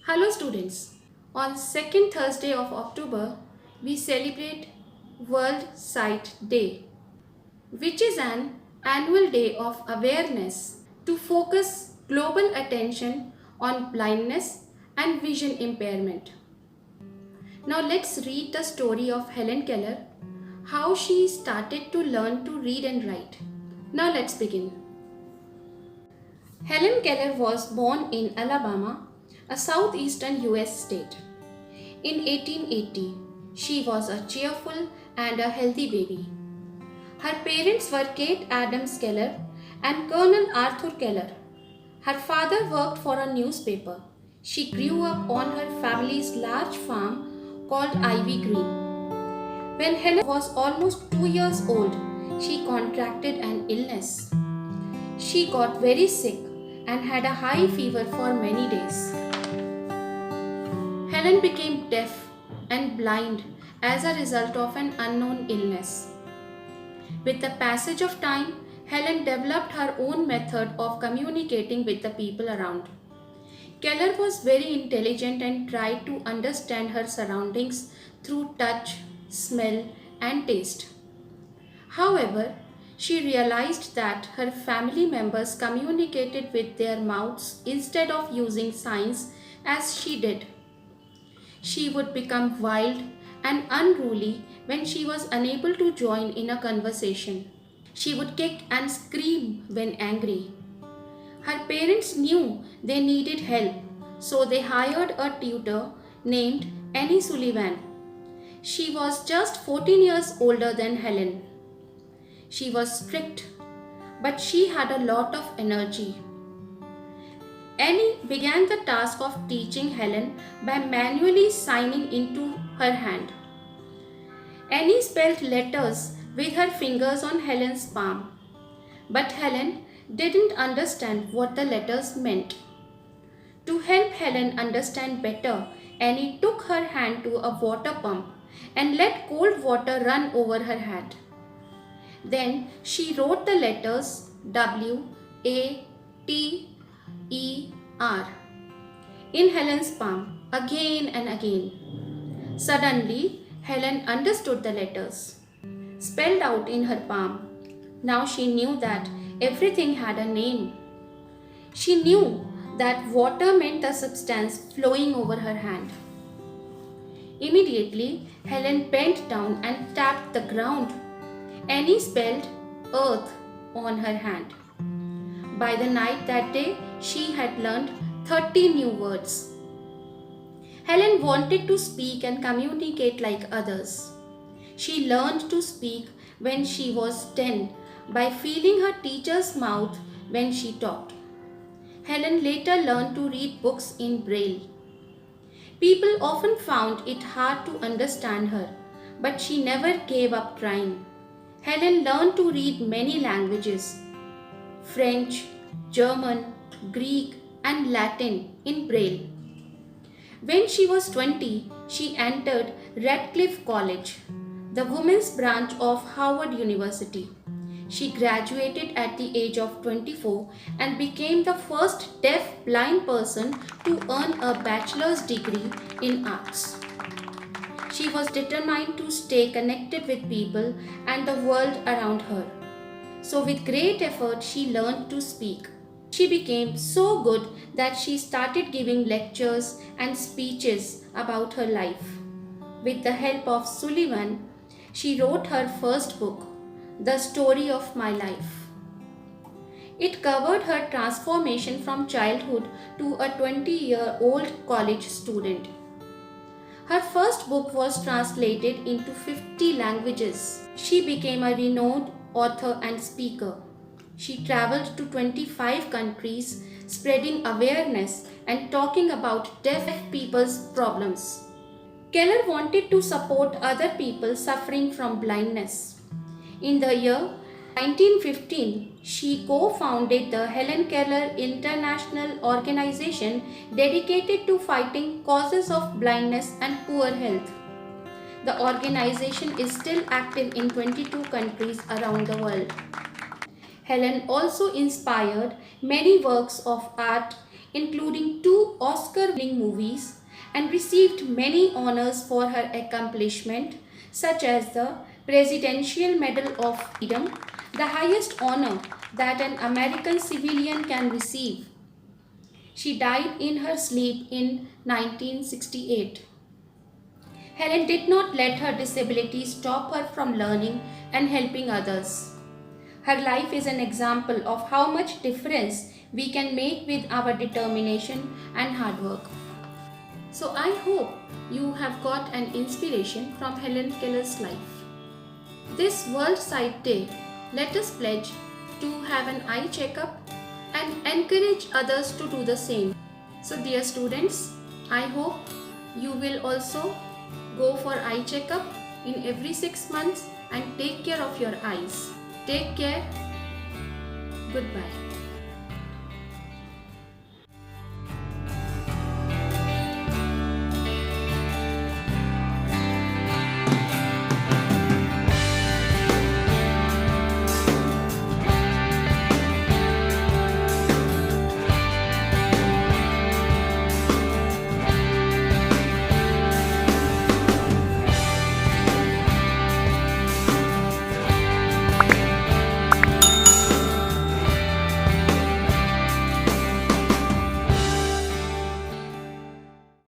Hello students. On second Thursday of October, we celebrate World Sight Day, which is an annual day of awareness to focus global attention on blindness and vision impairment. Now let's read the story of Helen Keller, how she started to learn to read and write. Now let's begin. Helen Keller was born in Alabama, a southeastern US state. In 1880, she was a cheerful and a healthy baby. Her parents were Kate Adams Keller and Colonel Arthur Keller. Her father worked for a newspaper. She grew up on her family's large farm called Ivy Green. When Helen was almost 2 years old, she contracted an illness. She got very sick and had a high fever for many days. Helen became deaf and blind as a result of an unknown illness. With the passage of time, Helen developed her own method of communicating with the people around. Keller was very intelligent and tried to understand her surroundings through touch, smell, and taste. However, she realized that her family members communicated with their mouths instead of using signs as she did. She would become wild and unruly when she was unable to join in a conversation. She would kick and scream when angry. Her parents knew they needed help, so they hired a tutor named Annie Sullivan. She was just 14 years older than Helen. She was strict, but she had a lot of energy. Annie began the task of teaching Helen by manually signing into her hand. Annie spelled letters with her fingers on Helen's palm, but Helen didn't understand what the letters meant. To help Helen understand better, Annie took her hand to a water pump and let cold water run over her hand. Then she wrote the letters W, A, T, E, R in Helen's palm again and again. Suddenly, Helen understood the letters spelled out in her palm. Now she knew that everything had a name. She knew that water meant the substance flowing over her hand. Immediately, Helen bent down and tapped the ground. Annie spelled earth on her hand. By the night that day, she had learned 30 new words. Helen wanted to speak and communicate like others. She learned to speak when she was 10 by feeling her teacher's mouth when she talked. Helen later learned to read books in Braille. People often found it hard to understand her, but she never gave up trying. Helen learned to read many languages: French, German, Greek, and Latin in Braille. When she was 20, she entered Radcliffe College, the women's branch of Howard University. She graduated at the age of 24 and became the first deaf-blind person to earn a bachelor's degree in arts. She was determined to stay connected with people and the world around her. So with great effort, she learned to speak. She became so good that she started giving lectures and speeches about her life. With the help of Sullivan, she wrote her first book, The Story of My Life. It covered her transformation from childhood to a 20-year-old college student. Her first book was translated into 50 languages. She became a renowned author and speaker. She traveled to 25 countries, spreading awareness and talking about deaf people's problems. Keller wanted to support other people suffering from blindness. In the year 1915, she co-founded the Helen Keller International Organization dedicated to fighting causes of blindness and poor health. The organization is still active in 22 countries around the world. Helen also inspired many works of art including 2 Oscar-winning movies, and received many honors for her accomplishment, such as the Presidential Medal of Freedom, the highest honor that an American civilian can receive. She died in her sleep in 1968. Helen did not let her disability stop her from learning and helping others. Her life is an example of how much difference we can make with our determination and hard work. So I hope you have got an inspiration from Helen Keller's life. This World Sight Day, let us pledge to have an eye checkup and encourage others to do the same. So dear students, I hope you will also go for eye checkup in every 6 months and take care of your eyes. Take care. Goodbye.